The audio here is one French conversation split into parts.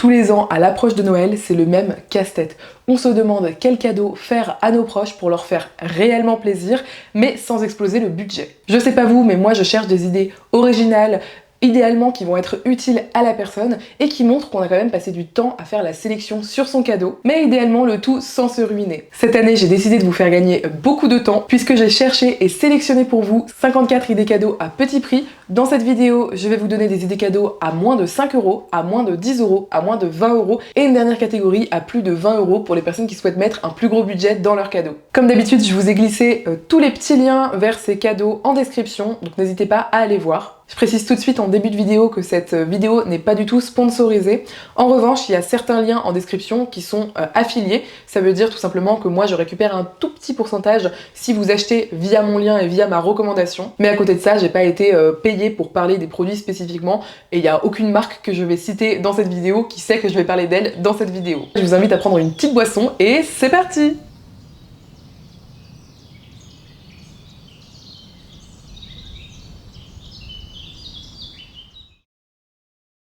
Tous les ans, à l'approche de Noël, c'est le même casse-tête. On se demande quel cadeau faire à nos proches pour leur faire réellement plaisir, mais sans exploser le budget. Je sais pas vous, mais moi je cherche des idées originales, idéalement qui vont être utiles à la personne et qui montrent qu'on a quand même passé du temps à faire la sélection sur son cadeau, mais idéalement le tout sans se ruiner. Cette année, j'ai décidé de vous faire gagner beaucoup de temps puisque j'ai cherché et sélectionné pour vous 54 idées cadeaux à petit prix. Dans cette vidéo, je vais vous donner des idées cadeaux à moins de 5 €, à moins de 10 €, à moins de 20 € et une dernière catégorie à plus de 20 € pour les personnes qui souhaitent mettre un plus gros budget dans leurs cadeaux. Comme d'habitude, je vous ai glissé tous les petits liens vers ces cadeaux en description, donc n'hésitez pas à aller voir. Je précise tout de suite en début de vidéo que cette vidéo n'est pas du tout sponsorisée. En revanche, il y a certains liens en description qui sont affiliés. Ça veut dire tout simplement que moi je récupère un tout petit pourcentage si vous achetez via mon lien et via ma recommandation. Mais à côté de ça, j'ai pas été payée pour parler des produits spécifiquement et il n'y a aucune marque que je vais citer dans cette vidéo qui sait que je vais parler d'elle dans cette vidéo. Je vous invite à prendre une petite boisson et c'est parti!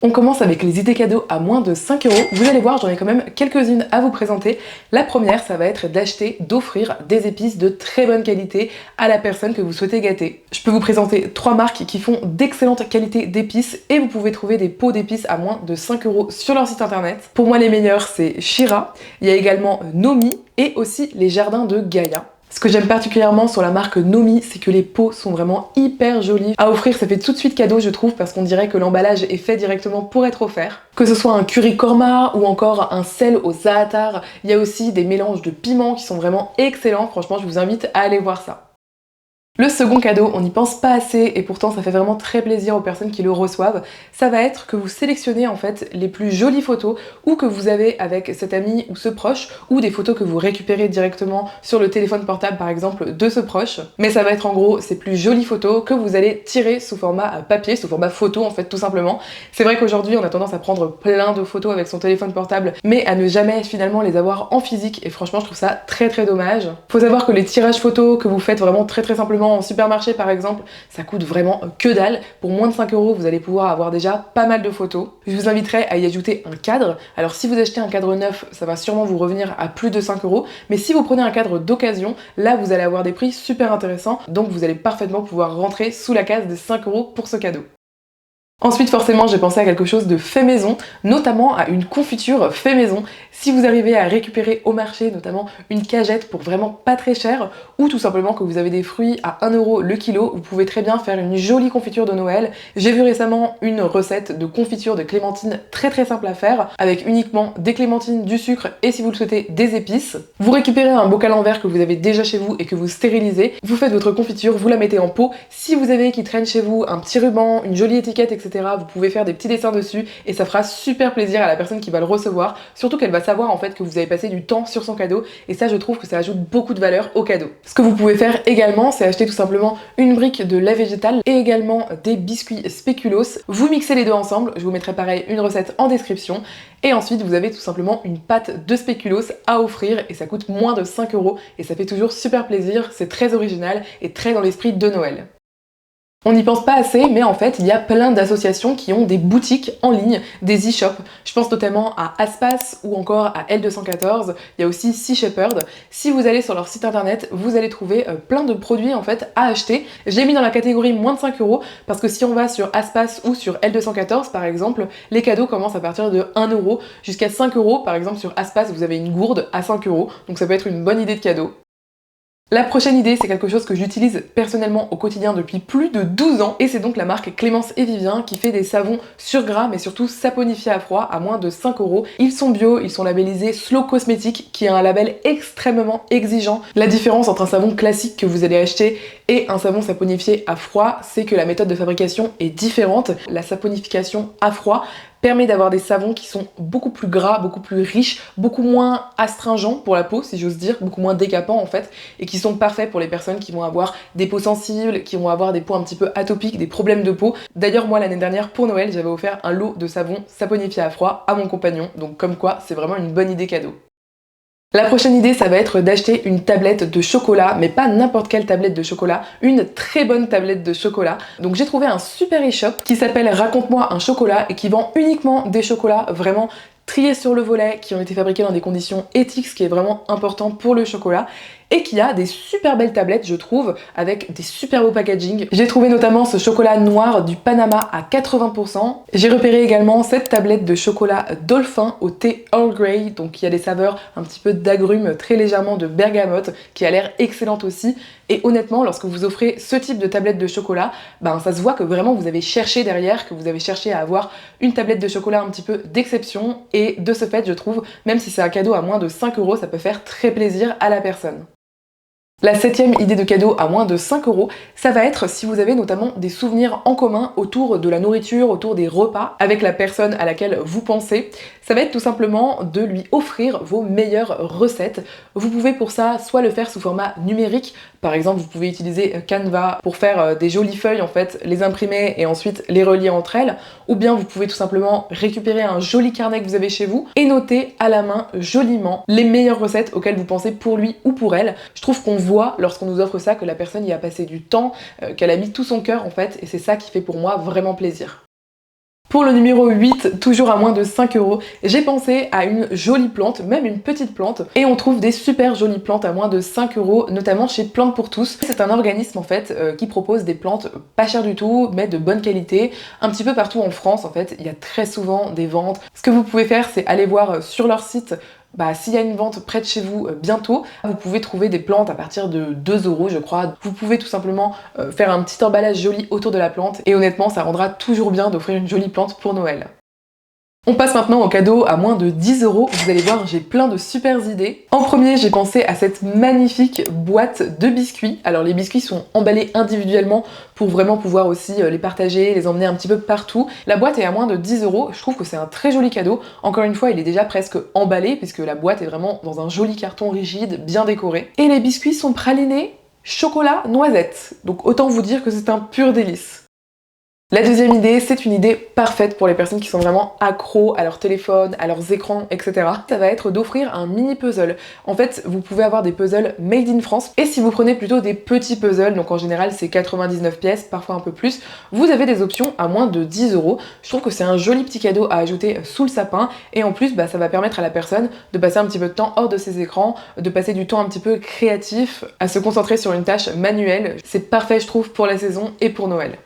On commence avec les idées cadeaux à moins de 5 €. Vous allez voir, j'en ai quand même quelques-unes à vous présenter. La première, ça va être d'acheter, d'offrir des épices de très bonne qualité à la personne que vous souhaitez gâter. Je peux vous présenter 3 marques qui font d'excellentes qualités d'épices et vous pouvez trouver des pots d'épices à moins de 5 € sur leur site internet. Pour moi, les meilleurs, c'est Shira. Il y a également Nomi et aussi les jardins de Gaïa. Ce que j'aime particulièrement sur la marque Nomi, c'est que les pots sont vraiment hyper jolis. À offrir, ça fait tout de suite cadeau, je trouve, parce qu'on dirait que l'emballage est fait directement pour être offert. Que ce soit un curry korma ou encore un sel au za'atar, il y a aussi des mélanges de piments qui sont vraiment excellents. Franchement, je vous invite à aller voir ça. Le second cadeau, on n'y pense pas assez et pourtant ça fait vraiment très plaisir aux personnes qui le reçoivent, ça va être que vous sélectionnez en fait les plus jolies photos ou que vous avez avec cet ami ou ce proche ou des photos que vous récupérez directement sur le téléphone portable par exemple de ce proche. Mais ça va être en gros ces plus jolies photos que vous allez tirer sous format papier, sous format photo en fait tout simplement. C'est vrai qu'aujourd'hui on a tendance à prendre plein de photos avec son téléphone portable mais à ne jamais finalement les avoir en physique et franchement je trouve ça très dommage. Faut savoir que les tirages photos que vous faites vraiment très simplement en supermarché par exemple, ça coûte vraiment que dalle. Pour moins de 5 €, vous allez pouvoir avoir déjà pas mal de photos. Je vous inviterai à y ajouter un cadre. Alors si vous achetez un cadre neuf, ça va sûrement vous revenir à plus de 5 €. Mais si vous prenez un cadre d'occasion, là vous allez avoir des prix super intéressants. Donc vous allez parfaitement pouvoir rentrer sous la case des 5 € pour ce cadeau. Ensuite, forcément, j'ai pensé à quelque chose de fait maison, notamment à une confiture fait maison. Si vous arrivez à récupérer au marché, notamment une cagette pour vraiment pas très cher, ou tout simplement que vous avez des fruits à 1 € le kilo, vous pouvez très bien faire une jolie confiture de Noël. J'ai vu récemment une recette de confiture de clémentine très simple à faire, avec uniquement des clémentines, du sucre et si vous le souhaitez, des épices. Vous récupérez un bocal en verre que vous avez déjà chez vous et que vous stérilisez, vous faites votre confiture, vous la mettez en pot. Si vous avez qui traîne chez vous un petit ruban, une jolie étiquette, etc., vous pouvez faire des petits dessins dessus et ça fera super plaisir à la personne qui va le recevoir, surtout qu'elle va savoir en fait que vous avez passé du temps sur son cadeau et ça je trouve que ça ajoute beaucoup de valeur au cadeau. Ce que vous pouvez faire également, c'est acheter tout simplement une brique de lait végétal et également des biscuits spéculoos. Vous mixez les deux ensemble, je vous mettrai pareil une recette en description et ensuite vous avez tout simplement une pâte de spéculoos à offrir et ça coûte moins de 5 € et ça fait toujours super plaisir, c'est très original et très dans l'esprit de Noël. On n'y pense pas assez, mais en fait, il y a plein d'associations qui ont des boutiques en ligne, des e-shops. Je pense notamment à Aspas ou encore à L214. Il y a aussi Sea Shepherd. Si vous allez sur leur site internet, vous allez trouver plein de produits en fait à acheter. Je l'ai mis dans la catégorie moins de 5 € parce que si on va sur Aspas ou sur L214 par exemple, les cadeaux commencent à partir de 1 € jusqu'à 5 €. Par exemple, sur Aspas, vous avez une gourde à 5 €. Donc ça peut être une bonne idée de cadeau. La prochaine idée, c'est quelque chose que j'utilise personnellement au quotidien depuis plus de 12 ans et c'est donc la marque Clémence et Vivien qui fait des savons sur gras mais surtout saponifiés à froid à moins de 5 €. Ils sont bio, ils sont labellisés Slow Cosmétique qui est un label extrêmement exigeant. La différence entre un savon classique que vous allez acheter et un savon saponifié à froid, c'est que la méthode de fabrication est différente. La saponification à froid permet d'avoir des savons qui sont beaucoup plus gras, beaucoup plus riches, beaucoup moins astringents pour la peau, si j'ose dire, beaucoup moins décapants en fait, et qui sont parfaits pour les personnes qui vont avoir des peaux sensibles, qui vont avoir des peaux un petit peu atopiques, des problèmes de peau. D'ailleurs, moi, l'année dernière, pour Noël, j'avais offert un lot de savons saponifiés à froid à mon compagnon, donc comme quoi, c'est vraiment une bonne idée cadeau. La prochaine idée, ça va être d'acheter une tablette de chocolat, mais pas n'importe quelle tablette de chocolat, une très bonne tablette de chocolat. Donc j'ai trouvé un super e-shop qui s'appelle Raconte-moi un chocolat et qui vend uniquement des chocolats vraiment triés sur le volet, qui ont été fabriqués dans des conditions éthiques, ce qui est vraiment important pour le chocolat, et qui a des super belles tablettes, je trouve, avec des super beaux packaging. J'ai trouvé notamment ce chocolat noir du Panama à 80%. J'ai repéré également cette tablette de chocolat Dolphin au thé Earl Grey, donc il y a des saveurs un petit peu d'agrumes, très légèrement de bergamote, qui a l'air excellente aussi. Et honnêtement, lorsque vous offrez ce type de tablette de chocolat, ben ça se voit que vraiment vous avez cherché derrière, que vous avez cherché à avoir une tablette de chocolat un petit peu d'exception. Et de ce fait, je trouve, même si c'est un cadeau à moins de 5 €, ça peut faire très plaisir à la personne. La 7e idée de cadeau à moins de 5 €, ça va être si vous avez notamment des souvenirs en commun autour de la nourriture, autour des repas avec la personne à laquelle vous pensez. Ça va être tout simplement de lui offrir vos meilleures recettes. Vous pouvez pour ça soit le faire sous format numérique, par exemple vous pouvez utiliser Canva pour faire des jolies feuilles en fait, les imprimer et ensuite les relier entre elles, ou bien vous pouvez tout simplement récupérer un joli carnet que vous avez chez vous et noter à la main joliment les meilleures recettes auxquelles vous pensez pour lui ou pour elle. Je trouve qu'on voit lorsqu'on nous offre ça que la personne y a passé du temps, qu'elle a mis tout son cœur en fait, et c'est ça qui fait pour moi vraiment plaisir. Pour le numéro 8, toujours à moins de 5 €, j'ai pensé à une jolie plante, même une petite plante, et on trouve des super jolies plantes à moins de 5 €, notamment chez Plantes pour tous. C'est un organisme en fait qui propose des plantes pas chères du tout, mais de bonne qualité, un petit peu partout en France en fait, il y a très souvent des ventes. Ce que vous pouvez faire, c'est aller voir sur leur site s'il y a une vente près de chez vous bientôt, vous pouvez trouver des plantes à partir de 2 € je crois. Vous pouvez tout simplement faire un petit emballage joli autour de la plante et honnêtement ça rendra toujours bien d'offrir une jolie plante pour Noël. On passe maintenant au cadeau à moins de 10 €. Vous allez voir, j'ai plein de super idées. En premier, j'ai pensé à cette magnifique boîte de biscuits. Alors les biscuits sont emballés individuellement pour vraiment pouvoir aussi les partager, les emmener un petit peu partout. La boîte est à moins de 10 €. Je trouve que c'est un très joli cadeau. Encore une fois, il est déjà presque emballé puisque la boîte est vraiment dans un joli carton rigide, bien décoré. Et les biscuits sont pralinés chocolat noisette. Donc autant vous dire que c'est un pur délice. La deuxième idée, c'est une idée parfaite pour les personnes qui sont vraiment accros à leur téléphone, à leurs écrans, etc. Ça va être d'offrir un mini puzzle. En fait, vous pouvez avoir des puzzles made in France, et si vous prenez plutôt des petits puzzles, donc en général c'est 99 pièces, parfois un peu plus, vous avez des options à moins de 10 €. Je trouve que c'est un joli petit cadeau à ajouter sous le sapin, et en plus ça va permettre à la personne de passer un petit peu de temps hors de ses écrans, de passer du temps un petit peu créatif, à se concentrer sur une tâche manuelle. C'est parfait je trouve pour la saison et pour Noël.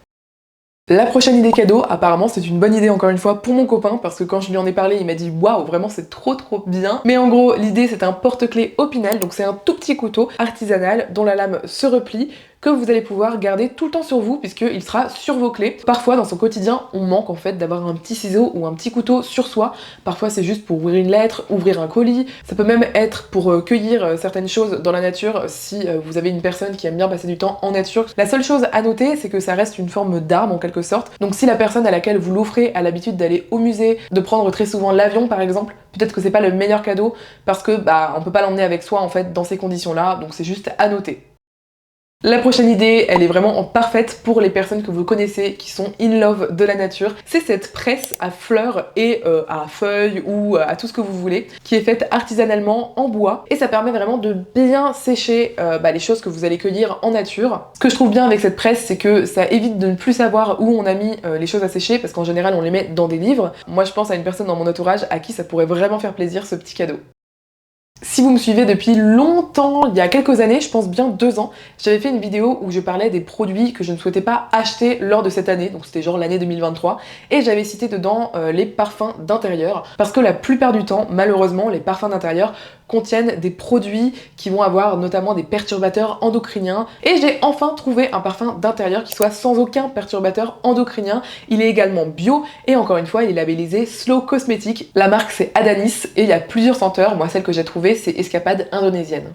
La prochaine idée cadeau, apparemment c'est une bonne idée encore une fois pour mon copain parce que quand je lui en ai parlé il m'a dit waouh vraiment c'est trop bien. Mais en gros l'idée c'est un porte-clés Opinel, donc c'est un tout petit couteau artisanal dont la lame se replie, que vous allez pouvoir garder tout le temps sur vous puisqu'il sera sur vos clés. Parfois dans son quotidien on manque en fait d'avoir un petit ciseau ou un petit couteau sur soi. Parfois c'est juste pour ouvrir une lettre, ouvrir un colis. Ça peut même être pour cueillir certaines choses dans la nature si vous avez une personne qui aime bien passer du temps en nature. La seule chose à noter c'est que ça reste une forme d'arme en quelque sorte. Donc si la personne à laquelle vous l'offrez a l'habitude d'aller au musée, de prendre très souvent l'avion par exemple, peut-être que c'est pas le meilleur cadeau parce que on peut pas l'emmener avec soi en fait dans ces conditions là, donc c'est juste à noter. La prochaine idée, elle est vraiment parfaite pour les personnes que vous connaissez qui sont in love de la nature. C'est cette presse à fleurs et à feuilles ou à tout ce que vous voulez qui est faite artisanalement en bois et ça permet vraiment de bien sécher les choses que vous allez cueillir en nature. Ce que je trouve bien avec cette presse, c'est que ça évite de ne plus savoir où on a mis les choses à sécher parce qu'en général on les met dans des livres. Moi je pense à une personne dans mon entourage à qui ça pourrait vraiment faire plaisir ce petit cadeau. Si vous me suivez depuis longtemps, il y a quelques années, je pense bien 2 ans, j'avais fait une vidéo où je parlais des produits que je ne souhaitais pas acheter lors de cette année, donc c'était genre l'année 2023, et j'avais cité dedans les parfums d'intérieur, parce que la plupart du temps, malheureusement, les parfums d'intérieur contiennent des produits qui vont avoir notamment des perturbateurs endocriniens, et j'ai enfin trouvé un parfum d'intérieur qui soit sans aucun perturbateur endocrinien. Il est également bio, et encore une fois, il est labellisé Slow Cosmetic. La marque c'est Adanis, et il y a plusieurs senteurs. Moi, celle que j'ai trouvée, c'est Escapade indonésienne.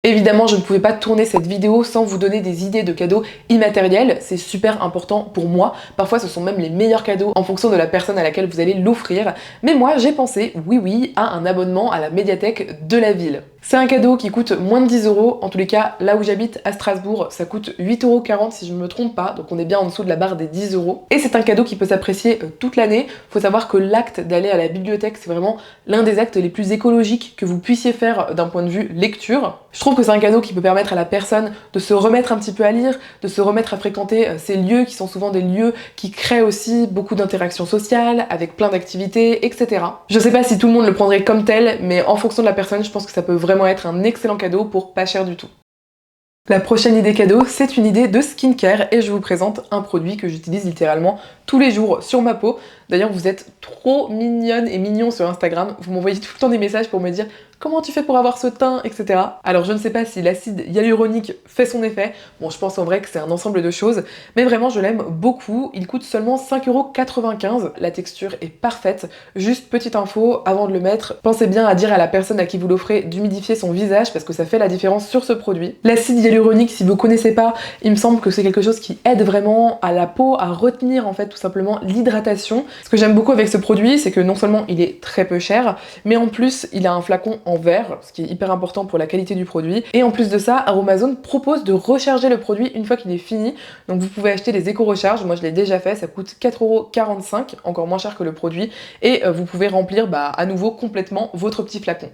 Évidemment, je ne pouvais pas tourner cette vidéo sans vous donner des idées de cadeaux immatériels, c'est super important pour moi. Parfois, ce sont même les meilleurs cadeaux en fonction de la personne à laquelle vous allez l'offrir. Mais moi, j'ai pensé, oui, à un abonnement à la médiathèque de la ville. C'est un cadeau qui coûte moins de 10 €. En tous les cas, là où j'habite à Strasbourg, ça coûte 8,40 € si je ne me trompe pas, donc on est bien en dessous de la barre des 10 €. Et c'est un cadeau qui peut s'apprécier toute l'année. Faut savoir que l'acte d'aller à la bibliothèque, c'est vraiment l'un des actes les plus écologiques que vous puissiez faire d'un point de vue lecture. Je trouve que c'est un cadeau qui peut permettre à la personne de se remettre un petit peu à lire, de se remettre à fréquenter ces lieux qui sont souvent des lieux qui créent aussi beaucoup d'interactions sociales, avec plein d'activités, etc. Je sais pas si tout le monde le prendrait comme tel, mais en fonction de la personne, je pense que ça peut vraiment être un excellent cadeau pour pas cher du tout. La prochaine idée cadeau, c'est une idée de skincare et je vous présente un produit que j'utilise littéralement tous les jours sur ma peau. D'ailleurs, vous êtes trop mignonne et mignon sur Instagram. Vous m'envoyez tout le temps des messages pour me dire comment tu fais pour avoir ce teint, etc. Alors je ne sais pas si l'acide hyaluronique fait son effet. Bon, je pense en vrai que c'est un ensemble de choses, mais vraiment je l'aime beaucoup. Il coûte seulement 5,95 €. La texture est parfaite. Juste petite info, avant de le mettre, pensez bien à dire à la personne à qui vous l'offrez d'humidifier son visage parce que ça fait la différence sur ce produit. L'acide hyaluronique, si vous connaissez pas, il me semble que c'est quelque chose qui aide vraiment à la peau à retenir en fait tout simplement l'hydratation. Ce que j'aime beaucoup avec ce produit, c'est que non seulement il est très peu cher, mais en plus il a un flacon en verre, ce qui est hyper important pour la qualité du produit. Et en plus de ça, Aromazone propose de recharger le produit une fois qu'il est fini. Donc vous pouvez acheter des éco-recharges, moi je l'ai déjà fait, ça coûte 4,45 €, encore moins cher que le produit. Et vous pouvez remplir à nouveau complètement votre petit flacon.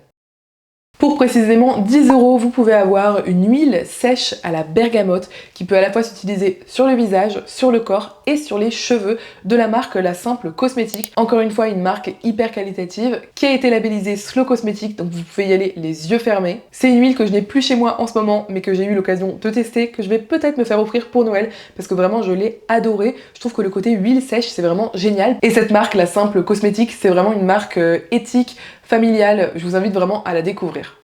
Pour précisément 10 €, vous pouvez avoir une huile sèche à la bergamote qui peut à la fois s'utiliser sur le visage, sur le corps et sur les cheveux de la marque La Simple Cosmétique. Encore une fois, une marque hyper qualitative qui a été labellisée Slow Cosmétique, donc vous pouvez y aller les yeux fermés. C'est une huile que je n'ai plus chez moi en ce moment, mais que j'ai eu l'occasion de tester, que je vais peut-être me faire offrir pour Noël parce que vraiment je l'ai adorée. Je trouve que le côté huile sèche, c'est vraiment génial. Et cette marque, La Simple Cosmétique, c'est vraiment une marque éthique, familiale. Je vous invite vraiment à la découvrir.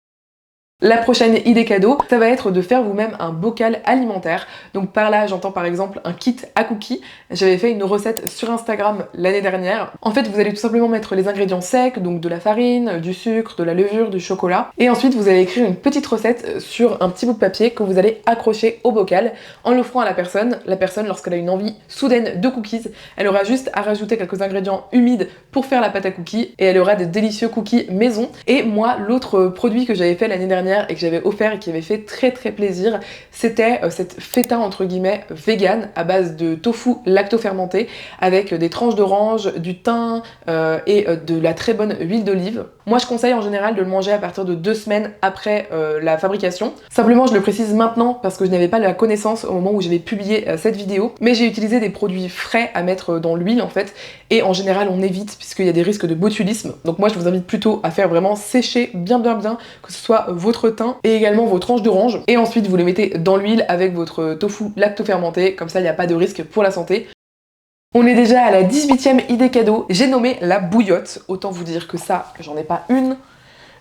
La prochaine idée cadeau, ça va être de faire vous-même un bocal alimentaire. Donc par là, j'entends par exemple un kit à cookies. J'avais fait une recette sur Instagram l'année dernière. En fait, vous allez tout simplement mettre les ingrédients secs, donc de la farine, du sucre, de la levure, du chocolat. Et ensuite, vous allez écrire une petite recette sur un petit bout de papier que vous allez accrocher au bocal en l'offrant à la personne. La personne, lorsqu'elle a une envie soudaine de cookies, elle aura juste à rajouter quelques ingrédients humides pour faire la pâte à cookies et elle aura des délicieux cookies maison. Et moi, l'autre produit que j'avais fait l'année dernière et que j'avais offert et qui avait fait très plaisir, c'était cette feta entre guillemets vegan à base de tofu lacto-fermenté avec des tranches d'orange, du thym et de la très bonne huile d'olive. Moi je conseille en général de le manger à partir de 2 semaines après la fabrication. Simplement je le précise maintenant parce que je n'avais pas la connaissance au moment où j'avais publié cette vidéo, mais j'ai utilisé des produits frais à mettre dans l'huile en fait, et en général on évite puisqu'il y a des risques de botulisme. Donc moi je vous invite plutôt à faire vraiment sécher bien, que ce soit votre thym et également vos tranches d'orange, et ensuite vous les mettez dans l'huile avec votre tofu lacto-fermenté, comme ça il n'y a pas de risque pour la santé. On est déjà à la 18e idée cadeau, j'ai nommé la bouillotte. Autant vous dire que ça, j'en ai pas une,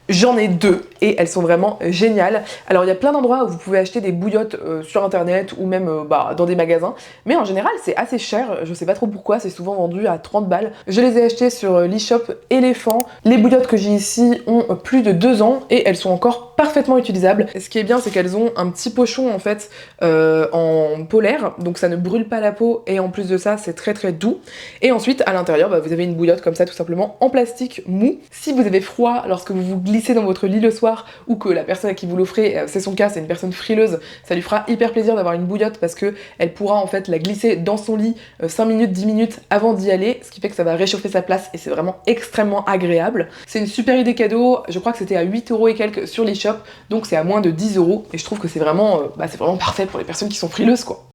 j'en ai deux et elles sont vraiment géniales. Alors il y a plein d'endroits où vous pouvez acheter des bouillottes sur internet ou même dans des magasins, mais en général c'est assez cher, je sais pas trop pourquoi, c'est souvent vendu à 30 balles. Je les ai achetées sur l'e-shop Éléphant. Les bouillottes que j'ai ici ont plus de 2 ans et elles sont encore parfaitement utilisables. Ce qui est bien, c'est qu'elles ont un petit pochon en fait en polaire, donc ça ne brûle pas la peau et en plus de ça c'est très doux. Et ensuite à l'intérieur vous avez une bouillotte comme ça tout simplement en plastique mou. Si vous avez froid lorsque vous vous glissez dans votre lit le soir ou que la personne à qui vous l'offrez, c'est son cas, c'est une personne frileuse, ça lui fera hyper plaisir d'avoir une bouillotte parce que elle pourra en fait la glisser dans son lit 5 minutes, 10 minutes avant d'y aller, ce qui fait que ça va réchauffer sa place et c'est vraiment extrêmement agréable. C'est une super idée cadeau, je crois que c'était à 8 € et quelques sur l'e-shop, donc c'est à moins de 10 € et je trouve que c'est vraiment parfait pour les personnes qui sont frileuses quoi.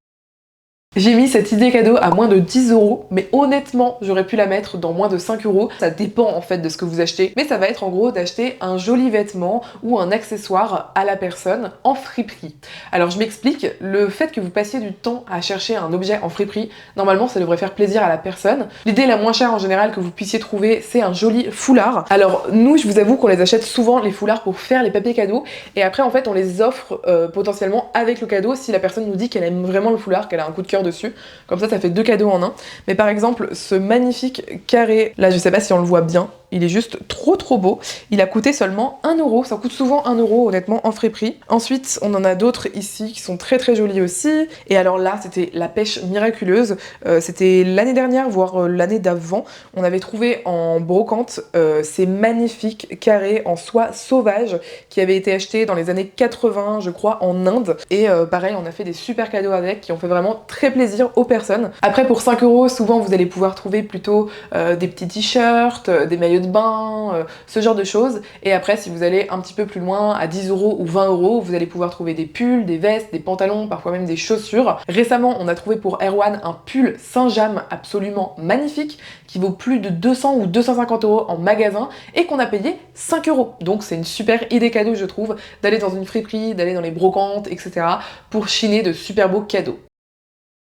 J'ai mis cette idée cadeau à moins de 10 €, mais honnêtement, j'aurais pu la mettre dans moins de 5 €. Ça dépend en fait de ce que vous achetez, mais ça va être en gros d'acheter un joli vêtement ou un accessoire à la personne en friperie. Alors je m'explique, le fait que vous passiez du temps à chercher un objet en friperie, normalement ça devrait faire plaisir à la personne. L'idée la moins chère en général que vous puissiez trouver, c'est un joli foulard. Alors nous, je vous avoue qu'on les achète souvent les foulards pour faire les papiers cadeaux, et après en fait on les offre potentiellement avec le cadeau si la personne nous dit qu'elle aime vraiment le foulard, qu'elle a un coup de cœur dessus, comme ça fait 2 cadeaux en un. Mais par exemple ce magnifique carré, là je sais pas si on le voit bien, il est juste trop beau. Il a coûté seulement 1€, ça coûte souvent 1€ honnêtement en friperie. Ensuite, on en a d'autres ici qui sont très jolis aussi. Et alors là, c'était la pêche miraculeuse. C'était l'année dernière, voire l'année d'avant. On avait trouvé en brocante ces magnifiques carrés en soie sauvage qui avaient été achetés dans les années 80, je crois, en Inde. Et pareil, on a fait des super cadeaux avec qui ont fait vraiment très plaisir aux personnes. Après, pour 5€, souvent vous allez pouvoir trouver plutôt des petits t-shirts, des maillots de bain, ce genre de choses. Et après, si vous allez un petit peu plus loin, à 10€ ou 20€, vous allez pouvoir trouver des pulls, des vestes, des pantalons, parfois même des chaussures. Récemment, on a trouvé pour Erwan un pull Saint-James absolument magnifique qui vaut plus de 200 ou 250€ en magasin et qu'on a payé 5€. Donc c'est une super idée cadeau, je trouve, d'aller dans une friperie, d'aller dans les brocantes, etc. pour chiner de super beaux cadeaux.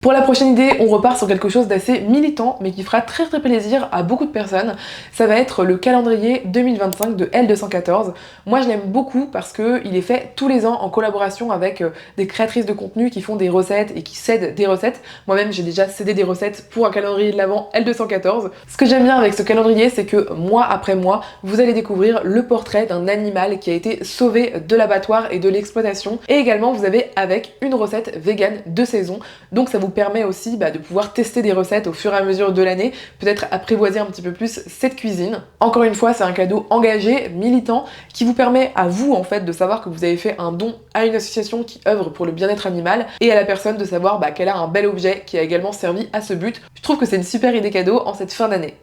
Pour la prochaine idée, on repart sur quelque chose d'assez militant, mais qui fera très plaisir à beaucoup de personnes. Ça va être le calendrier 2025 de L214. Moi, je l'aime beaucoup parce qu'il est fait tous les ans en collaboration avec des créatrices de contenu qui font des recettes et qui cèdent des recettes. Moi-même, j'ai déjà cédé des recettes pour un calendrier de l'Avent L214. Ce que j'aime bien avec ce calendrier, c'est que mois après mois, vous allez découvrir le portrait d'un animal qui a été sauvé de l'abattoir et de l'exploitation. Et également, vous avez avec une recette végane de saison. Donc ça vous permet aussi de pouvoir tester des recettes au fur et à mesure de l'année, peut-être apprivoiser un petit peu plus cette cuisine. Encore une fois, c'est un cadeau engagé, militant, qui vous permet à vous en fait de savoir que vous avez fait un don à une association qui œuvre pour le bien-être animal et à la personne de savoir qu'elle a un bel objet qui a également servi à ce but. Je trouve que c'est une super idée cadeau en cette fin d'année.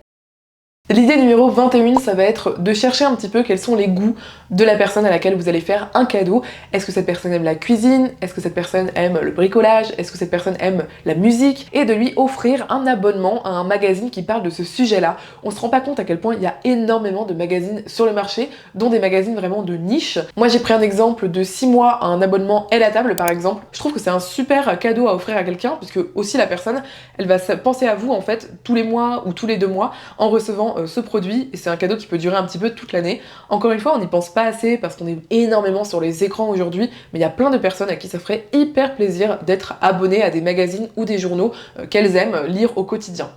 L'idée numéro 21, ça va être de chercher un petit peu quels sont les goûts de la personne à laquelle vous allez faire un cadeau. Est-ce que cette personne aime la cuisine? Est-ce que cette personne aime le bricolage? Est-ce que cette personne aime la musique? Et de lui offrir un abonnement à un magazine qui parle de ce sujet-là. On se rend pas compte à quel point il y a énormément de magazines sur le marché, dont des magazines vraiment de niche. Moi j'ai pris un exemple de 6 mois à un abonnement Elle à table par exemple. Je trouve que c'est un super cadeau à offrir à quelqu'un, puisque aussi la personne, elle va penser à vous en fait tous les mois ou tous les 2 mois en recevant ce produit, et c'est un cadeau qui peut durer un petit peu toute l'année. Encore une fois, on n'y pense pas assez parce qu'on est énormément sur les écrans aujourd'hui, mais il y a plein de personnes à qui ça ferait hyper plaisir d'être abonné à des magazines ou des journaux qu'elles aiment lire au quotidien.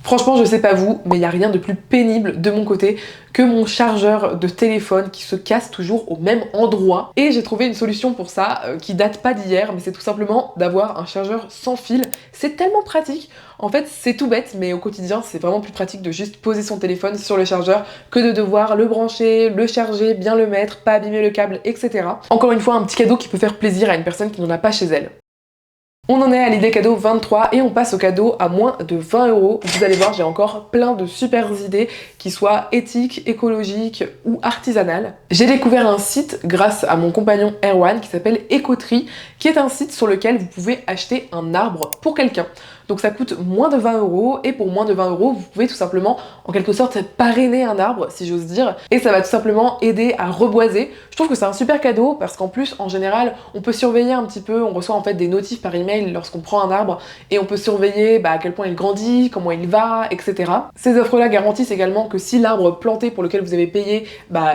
Franchement, je sais pas vous, mais il n'y a rien de plus pénible de mon côté que mon chargeur de téléphone qui se casse toujours au même endroit. Et j'ai trouvé une solution pour ça qui date pas d'hier, mais c'est tout simplement d'avoir un chargeur sans fil. C'est tellement pratique. En fait, c'est tout bête, mais au quotidien, c'est vraiment plus pratique de juste poser son téléphone sur le chargeur que de devoir le brancher, le charger, bien le mettre, pas abîmer le câble, etc. Encore une fois, un petit cadeau qui peut faire plaisir à une personne qui n'en a pas chez elle. On en est à l'idée cadeau 23 et on passe au cadeau à moins de 20€. Vous allez voir, j'ai encore plein de super idées qui soient éthiques, écologiques ou artisanales. J'ai découvert un site grâce à mon compagnon Erwan qui s'appelle Écoterie, qui est un site sur lequel vous pouvez acheter un arbre pour quelqu'un. Donc ça coûte moins de 20€ et pour moins de 20€, vous pouvez tout simplement, en quelque sorte, parrainer un arbre, si j'ose dire, et ça va tout simplement aider à reboiser. Je trouve que c'est un super cadeau parce qu'en plus, en général, on peut surveiller un petit peu, on reçoit en fait des notifs par email lorsqu'on prend un arbre et on peut surveiller à quel point il grandit, comment il va, etc. Ces offres-là garantissent également que si l'arbre planté pour lequel vous avez payé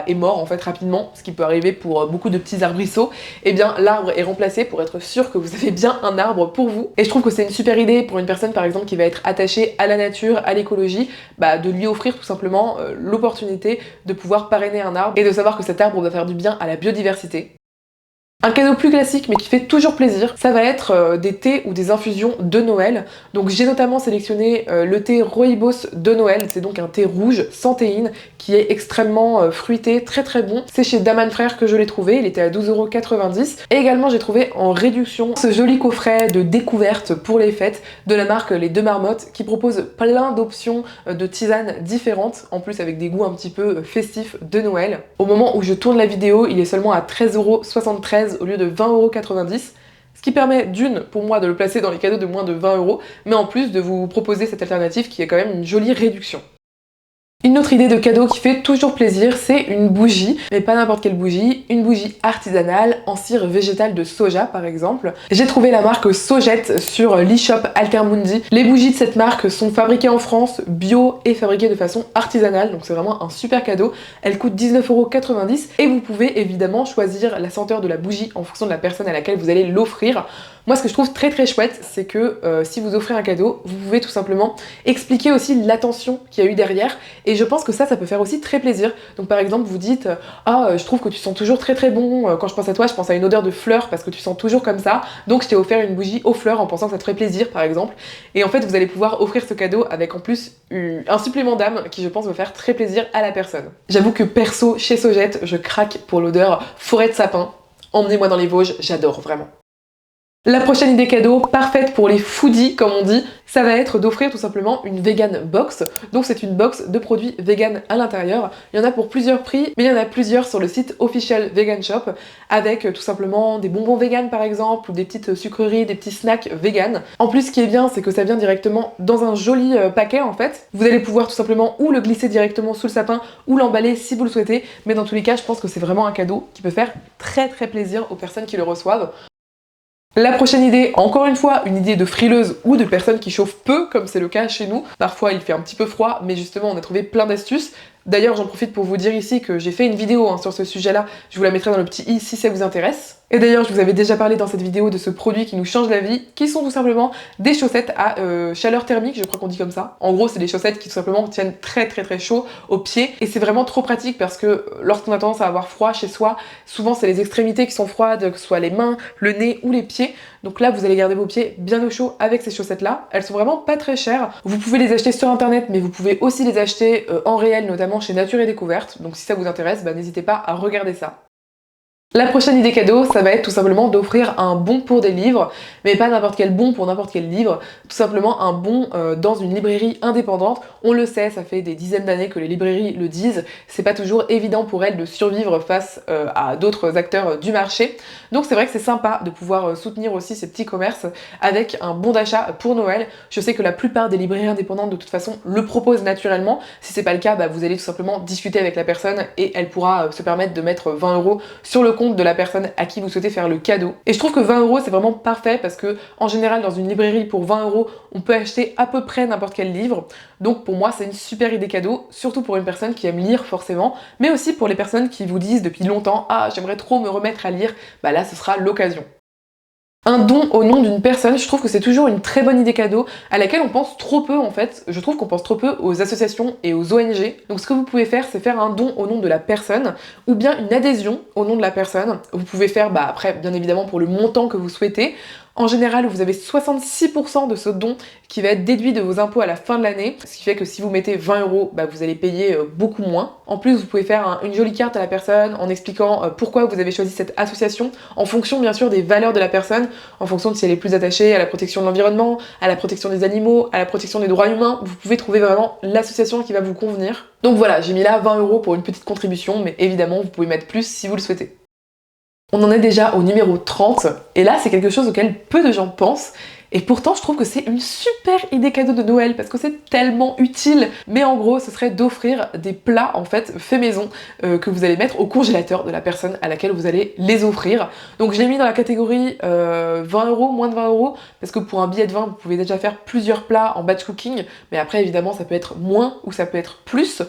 est mort en fait rapidement, ce qui peut arriver pour beaucoup de petits arbrisseaux, et bien l'arbre est remplacé pour être sûr que vous avez bien un arbre pour vous. Et je trouve que c'est une super idée pour une personne par exemple qui va être attachée à la nature, à l'écologie, de lui offrir tout simplement l'opportunité de pouvoir parrainer un arbre et de savoir que cet arbre va faire du bien à la biodiversité. Un cadeau plus classique mais qui fait toujours plaisir, ça va être des thés ou des infusions de Noël. Donc j'ai notamment sélectionné le thé Rooibos de Noël, c'est donc un thé rouge sans théine qui est extrêmement fruité, très bon. C'est chez Daman Frères que je l'ai trouvé, il était à 12,90€. Et également j'ai trouvé en réduction ce joli coffret de découverte pour les fêtes de la marque Les Deux Marmottes qui propose plein d'options de tisanes différentes, en plus avec des goûts un petit peu festifs de Noël. Au moment où je tourne la vidéo, il est seulement à 13,73€ au lieu de 20,90€, ce qui permet d'une pour moi de le placer dans les cadeaux de moins de 20€, mais en plus de vous proposer cette alternative qui est quand même une jolie réduction. Une autre idée de cadeau qui fait toujours plaisir, c'est une bougie, mais pas n'importe quelle bougie, une bougie artisanale en cire végétale de soja par exemple. J'ai trouvé la marque Sojette sur l'e-shop Altermundi. Les bougies de cette marque sont fabriquées en France, bio et fabriquées de façon artisanale, donc c'est vraiment un super cadeau. Elles coûtent 19,90€ et vous pouvez évidemment choisir la senteur de la bougie en fonction de la personne à laquelle vous allez l'offrir. Moi, ce que je trouve très très chouette, c'est que si vous offrez un cadeau, vous pouvez tout simplement expliquer aussi l'attention qu'il y a eu derrière, et je pense que ça peut faire aussi très plaisir. Donc par exemple, vous dites je trouve que tu sens toujours très très bon, quand je pense à toi, je pense à une odeur de fleurs parce que tu sens toujours comme ça, donc je t'ai offert une bougie aux fleurs en pensant que ça te ferait plaisir par exemple. Et en fait, vous allez pouvoir offrir ce cadeau avec en plus un supplément d'âme qui, je pense, va faire très plaisir à la personne. J'avoue que perso, chez Sogette, je craque pour l'odeur forêt de sapin. Emmenez-moi dans les Vosges, j'adore vraiment. La prochaine idée cadeau, parfaite pour les foodies comme on dit, ça va être d'offrir tout simplement une vegan box. Donc c'est une box de produits vegan à l'intérieur. Il y en a pour plusieurs prix, mais il y en a plusieurs sur le site Official Vegan Shop avec tout simplement des bonbons vegan par exemple, ou des petites sucreries, des petits snacks vegan. En plus, ce qui est bien, c'est que ça vient directement dans un joli paquet en fait. Vous allez pouvoir tout simplement ou le glisser directement sous le sapin ou l'emballer si vous le souhaitez, mais dans tous les cas, je pense que c'est vraiment un cadeau qui peut faire très très plaisir aux personnes qui le reçoivent. La prochaine idée, encore une fois, une idée de frileuse ou de personnes qui chauffent peu, comme c'est le cas chez nous. Parfois il fait un petit peu froid, mais justement on a trouvé plein d'astuces. D'ailleurs, j'en profite pour vous dire ici que j'ai fait une vidéo sur ce sujet-là, je vous la mettrai dans le petit i si ça vous intéresse. Et d'ailleurs, je vous avais déjà parlé dans cette vidéo de ce produit qui nous change la vie, qui sont tout simplement des chaussettes à chaleur thermique, je crois qu'on dit comme ça. En gros, c'est des chaussettes qui tout simplement tiennent très très très chaud aux pieds, et c'est vraiment trop pratique parce que lorsqu'on a tendance à avoir froid chez soi, souvent c'est les extrémités qui sont froides, que ce soit les mains, le nez ou les pieds. Donc là, vous allez garder vos pieds bien au chaud avec ces chaussettes-là. Elles sont vraiment pas très chères. Vous pouvez les acheter sur internet, mais vous pouvez aussi les acheter en réel, notamment chez Nature et Découverte. Donc si ça vous intéresse, n'hésitez pas à regarder ça. La prochaine idée cadeau, ça va être tout simplement d'offrir un bon pour des livres, mais pas n'importe quel bon pour n'importe quel livre, tout simplement un bon dans une librairie indépendante. On le sait, ça fait des dizaines d'années que les librairies le disent, c'est pas toujours évident pour elles de survivre face à d'autres acteurs du marché. Donc c'est vrai que c'est sympa de pouvoir soutenir aussi ces petits commerces avec un bon d'achat pour Noël. Je sais que la plupart des librairies indépendantes de toute façon le proposent naturellement. Si c'est pas le cas, vous allez tout simplement discuter avec la personne et elle pourra se permettre de mettre 20 € sur le compte de la personne à qui vous souhaitez faire le cadeau. Et je trouve que 20 € c'est vraiment parfait parce que en général dans une librairie pour 20 € on peut acheter à peu près n'importe quel livre. Donc pour moi c'est une super idée cadeau, surtout pour une personne qui aime lire forcément, mais aussi pour les personnes qui vous disent depuis longtemps ah j'aimerais trop me remettre à lire, là ce sera l'occasion. Un don au nom d'une personne, je trouve que c'est toujours une très bonne idée cadeau à laquelle on pense trop peu en fait. Je trouve qu'on pense trop peu aux associations et aux ONG. Donc ce que vous pouvez faire, c'est faire un don au nom de la personne ou bien une adhésion au nom de la personne. Vous pouvez faire après bien évidemment pour le montant que vous souhaitez. En général, vous avez 66% de ce don qui va être déduit de vos impôts à la fin de l'année, ce qui fait que si vous mettez 20 €, vous allez payer beaucoup moins. En plus, vous pouvez faire une jolie carte à la personne en expliquant pourquoi vous avez choisi cette association, en fonction bien sûr des valeurs de la personne, en fonction de si elle est plus attachée à la protection de l'environnement, à la protection des animaux, à la protection des droits humains. Vous pouvez trouver vraiment l'association qui va vous convenir. Donc voilà, j'ai mis là 20 € pour une petite contribution, mais évidemment, vous pouvez mettre plus si vous le souhaitez. On en est déjà au numéro 30, et là c'est quelque chose auquel peu de gens pensent, et pourtant je trouve que c'est une super idée cadeau de Noël parce que c'est tellement utile. Mais en gros ce serait d'offrir des plats en fait faits maison que vous allez mettre au congélateur de la personne à laquelle vous allez les offrir. Donc je l'ai mis dans la catégorie 20 €, moins de 20 € parce que pour un billet de 20 vous pouvez déjà faire plusieurs plats en batch cooking, mais après évidemment ça peut être moins ou ça peut être plus.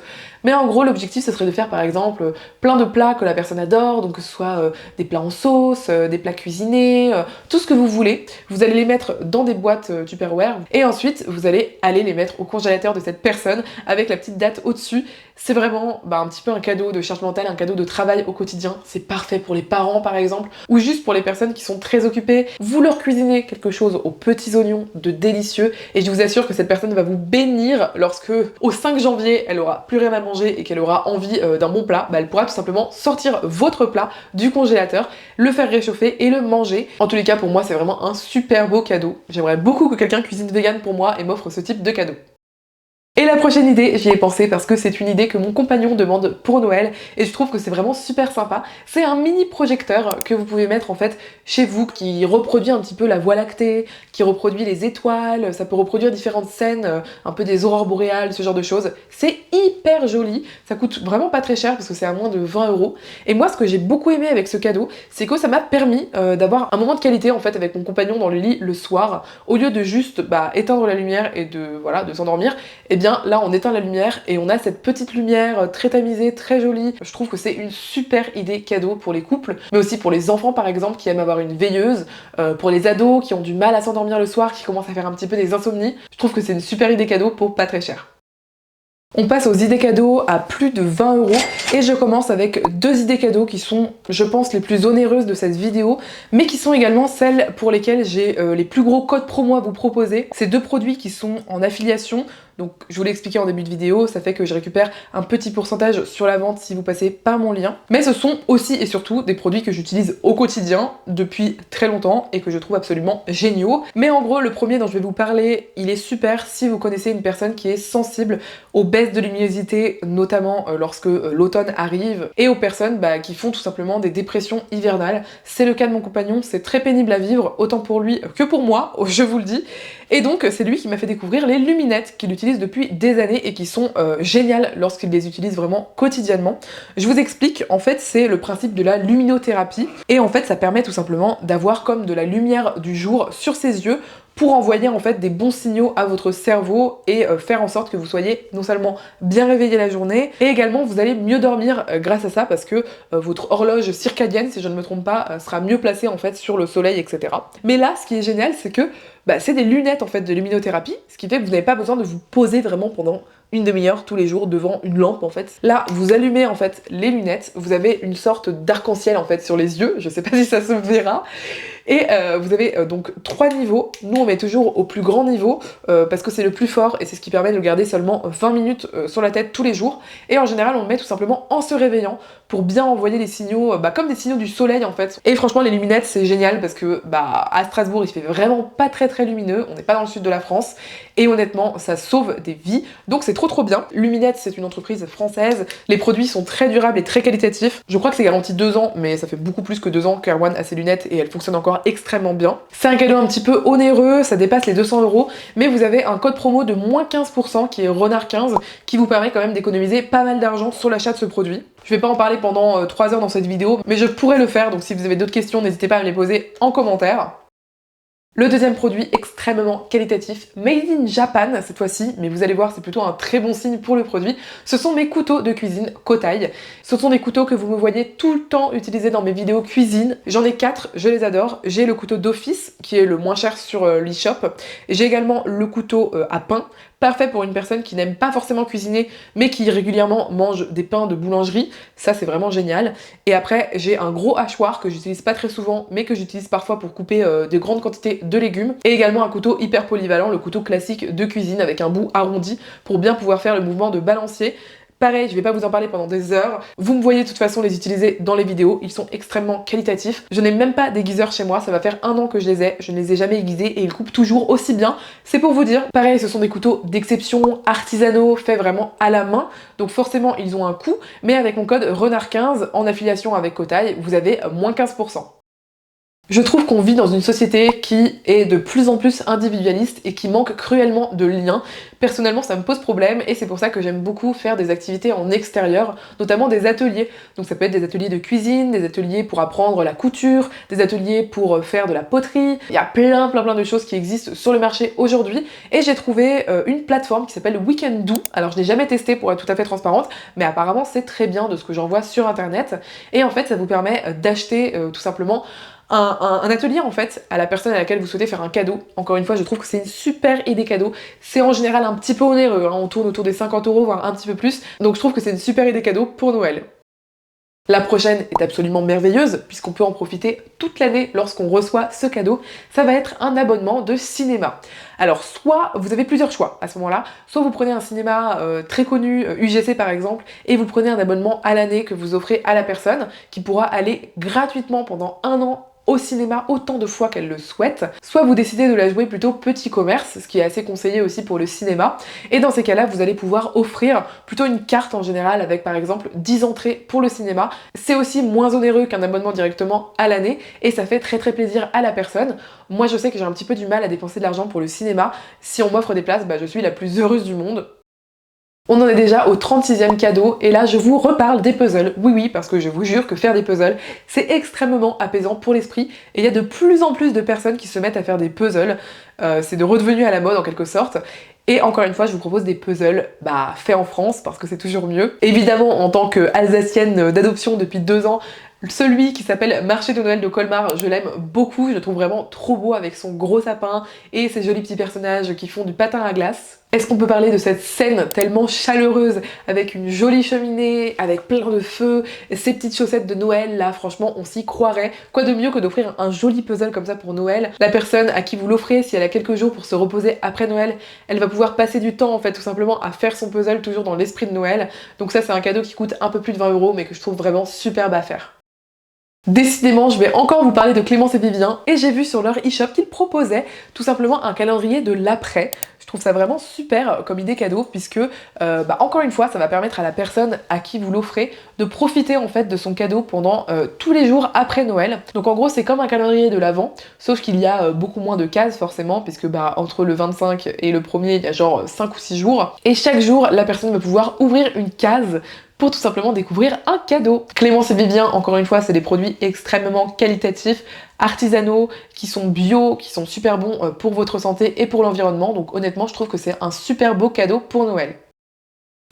Mais en gros l'objectif ce serait de faire par exemple plein de plats que la personne adore, donc que ce soit des plats en sauce, des plats cuisinés, tout ce que vous voulez. Vous allez les mettre dans des boîtes Tupperware et ensuite vous allez aller les mettre au congélateur de cette personne avec la petite date au-dessus. C'est vraiment un petit peu un cadeau de charge mentale, un cadeau de travail au quotidien. C'est parfait pour les parents par exemple, ou juste pour les personnes qui sont très occupées. Vous leur cuisinez quelque chose aux petits oignons de délicieux et je vous assure que cette personne va vous bénir lorsque au 5 janvier elle aura plus rien à manger et qu'elle aura envie d'un bon plat. Elle pourra tout simplement sortir votre plat du congélateur, le faire réchauffer et le manger. En tous les cas pour moi c'est vraiment un super beau cadeau. J'aimerais beaucoup que quelqu'un cuisine vegan pour moi et m'offre ce type de cadeau. Et la prochaine idée, j'y ai pensé parce que c'est une idée que mon compagnon demande pour Noël et je trouve que c'est vraiment super sympa. C'est un mini projecteur que vous pouvez mettre en fait chez vous qui reproduit un petit peu la Voie lactée, qui reproduit les étoiles, ça peut reproduire différentes scènes, un peu des aurores boréales, ce genre de choses. C'est hyper joli, ça coûte vraiment pas très cher parce que c'est à moins de 20 €. Et moi ce que j'ai beaucoup aimé avec ce cadeau, c'est que ça m'a permis d'avoir un moment de qualité en fait avec mon compagnon dans le lit le soir. Au lieu de juste éteindre la lumière et de s'endormir, eh bien bien là on éteint la lumière et on a cette petite lumière très tamisée, très jolie. Je trouve que c'est une super idée cadeau pour les couples, mais aussi pour les enfants par exemple qui aiment avoir une veilleuse, pour les ados qui ont du mal à s'endormir le soir, qui commencent à faire un petit peu des insomnies. Je trouve que c'est une super idée cadeau pour pas très cher. On passe aux idées cadeaux à plus de 20 € et je commence avec deux idées cadeaux qui sont, je pense, les plus onéreuses de cette vidéo, mais qui sont également celles pour lesquelles j'ai les plus gros codes promo à vous proposer. Ces deux produits qui sont en affiliation, donc je vous l'ai expliqué en début de vidéo, ça fait que je récupère un petit pourcentage sur la vente si vous passez par mon lien. Mais ce sont aussi et surtout des produits que j'utilise au quotidien depuis très longtemps et que je trouve absolument géniaux. Mais en gros, le premier dont je vais vous parler, il est super si vous connaissez une personne qui est sensible aux baisses de luminosité, notamment lorsque l'automne arrive, et aux personnes qui font tout simplement des dépressions hivernales. C'est le cas de mon compagnon, c'est très pénible à vivre, autant pour lui que pour moi, je vous le dis. Et donc c'est lui qui m'a fait découvrir les luminettes qu'il utilise depuis des années et qui sont géniales lorsqu'il les utilise vraiment quotidiennement. Je vous explique, en fait c'est le principe de la luminothérapie, et en fait ça permet tout simplement d'avoir comme de la lumière du jour sur ses yeux pour envoyer en fait des bons signaux à votre cerveau et faire en sorte que vous soyez non seulement bien réveillé la journée, et également vous allez mieux dormir grâce à ça, parce que votre horloge circadienne, si je ne me trompe pas, sera mieux placée en fait sur le soleil, etc. Mais là, ce qui est génial, c'est que c'est des lunettes en fait de luminothérapie, ce qui fait que vous n'avez pas besoin de vous poser vraiment pendant une demi-heure tous les jours devant une lampe en fait. Là, vous allumez en fait les lunettes, vous avez une sorte d'arc-en-ciel en fait sur les yeux, je sais pas si ça se verra. Et vous avez donc 3 niveaux. Nous on met toujours au plus grand niveau parce que c'est le plus fort et c'est ce qui permet de le garder seulement 20 minutes sur la tête tous les jours. Et en général on le met tout simplement en se réveillant pour bien envoyer des signaux, comme des signaux du soleil en fait. Et franchement les luminettes c'est génial parce que à Strasbourg il fait vraiment pas très lumineux, on n'est pas dans le sud de la France, et honnêtement ça sauve des vies, donc c'est trop bien. Luminettes c'est une entreprise française, les produits sont très durables et très qualitatifs. Je crois que c'est garanti 2 ans, mais ça fait beaucoup plus que 2 ans qu'Erwan a ses lunettes et elles fonctionnent encore extrêmement bien. C'est un cadeau un petit peu onéreux, ça dépasse les 200 €, mais vous avez un code promo de moins 15% qui est Renard15 qui vous permet quand même d'économiser pas mal d'argent sur l'achat de ce produit. Je vais pas en parler pendant 3 heures dans cette vidéo, mais je pourrais le faire, donc si vous avez d'autres questions, n'hésitez pas à me les poser en commentaire. Le deuxième produit extrêmement qualitatif, made in Japan cette fois-ci, mais vous allez voir c'est plutôt un très bon signe pour le produit, ce sont mes couteaux de cuisine Kotai. Ce sont des couteaux que vous me voyez tout le temps utiliser dans mes vidéos cuisine. J'en ai 4, je les adore. J'ai le couteau d'office qui est le moins cher sur l'e-shop. J'ai également le couteau à pain, parfait pour une personne qui n'aime pas forcément cuisiner mais qui régulièrement mange des pains de boulangerie, ça c'est vraiment génial. Et après j'ai un gros hachoir que j'utilise pas très souvent mais que j'utilise parfois pour couper de grandes quantités de légumes, et également un couteau hyper polyvalent, le couteau classique de cuisine avec un bout arrondi pour bien pouvoir faire le mouvement de balancier. Pareil, je vais pas vous en parler pendant des heures. Vous me voyez de toute façon les utiliser dans les vidéos, ils sont extrêmement qualitatifs. Je n'ai même pas d'aiguiseur chez moi, ça va faire 1 an que je les ai, je ne les ai jamais aiguisés et ils coupent toujours aussi bien. C'est pour vous dire. Pareil, ce sont des couteaux d'exception, artisanaux, faits vraiment à la main. Donc forcément, ils ont un coût, mais avec mon code Renard15 en affiliation avec Kotai, vous avez moins 15%. Je trouve qu'on vit dans une société qui est de plus en plus individualiste et qui manque cruellement de liens. Personnellement, ça me pose problème et c'est pour ça que j'aime beaucoup faire des activités en extérieur, notamment des ateliers. Donc ça peut être des ateliers de cuisine, des ateliers pour apprendre la couture, des ateliers pour faire de la poterie. Il y a plein de choses qui existent sur le marché aujourd'hui et j'ai trouvé une plateforme qui s'appelle Weekendoo. Alors je n'ai jamais testé pour être tout à fait transparente, mais apparemment c'est très bien de ce que j'en vois sur internet. Et en fait ça vous permet d'acheter tout simplement un atelier en fait à la personne à laquelle vous souhaitez faire un cadeau. Encore une fois, je trouve que c'est une super idée cadeau. C'est en général un petit peu onéreux, on tourne autour des 50 €, voire un petit peu plus. Donc je trouve que c'est une super idée cadeau pour Noël. La prochaine est absolument merveilleuse puisqu'on peut en profiter toute l'année lorsqu'on reçoit ce cadeau. Ça va être un abonnement de cinéma. Alors soit vous avez plusieurs choix à ce moment-là, soit vous prenez un cinéma très connu, UGC par exemple, et vous prenez un abonnement à l'année que vous offrez à la personne qui pourra aller gratuitement pendant 1 an au cinéma autant de fois qu'elle le souhaite, soit vous décidez de la jouer plutôt petit commerce, ce qui est assez conseillé aussi pour le cinéma, et dans ces cas-là, vous allez pouvoir offrir plutôt une carte en général avec par exemple 10 entrées pour le cinéma. C'est aussi moins onéreux qu'un abonnement directement à l'année, et ça fait très plaisir à la personne. Moi je sais que j'ai un petit peu du mal à dépenser de l'argent pour le cinéma, si on m'offre des places, je suis la plus heureuse du monde. On en est déjà au 36e cadeau et là je vous reparle des puzzles. Oui, parce que je vous jure que faire des puzzles, c'est extrêmement apaisant pour l'esprit et il y a de plus en plus de personnes qui se mettent à faire des puzzles. C'est de redevenu à la mode en quelque sorte. Et encore une fois, je vous propose des puzzles faits en France parce que c'est toujours mieux. Évidemment, en tant qu'Alsacienne d'adoption depuis 2 ans, celui qui s'appelle Marché de Noël de Colmar, je l'aime beaucoup, je le trouve vraiment trop beau avec son gros sapin et ses jolis petits personnages qui font du patin à glace. Est-ce qu'on peut parler de cette scène tellement chaleureuse avec une jolie cheminée, avec plein de feux, ces petites chaussettes de Noël là, franchement on s'y croirait. Quoi de mieux que d'offrir un joli puzzle comme ça pour Noël. La personne à qui vous l'offrez, si elle a quelques jours pour se reposer après Noël, elle va pouvoir passer du temps en fait tout simplement à faire son puzzle toujours dans l'esprit de Noël. Donc ça c'est un cadeau qui coûte un peu plus de 20 € mais que je trouve vraiment superbe à faire. Décidément, je vais encore vous parler de Clémence et Vivien et j'ai vu sur leur e-shop qu'ils proposaient tout simplement un calendrier de l'après. Je trouve ça vraiment super comme idée cadeau puisque, encore une fois, ça va permettre à la personne à qui vous l'offrez de profiter en fait de son cadeau pendant tous les jours après Noël. Donc en gros, c'est comme un calendrier de l'Avent, sauf qu'il y a beaucoup moins de cases forcément puisque entre le 25 et le 1er, il y a genre 5 ou 6 jours. Et chaque jour, la personne va pouvoir ouvrir une case pour tout simplement découvrir un cadeau. Clémence et Vivien, encore une fois, c'est des produits extrêmement qualitatifs, artisanaux, qui sont bio, qui sont super bons pour votre santé et pour l'environnement. Donc honnêtement, je trouve que c'est un super beau cadeau pour Noël.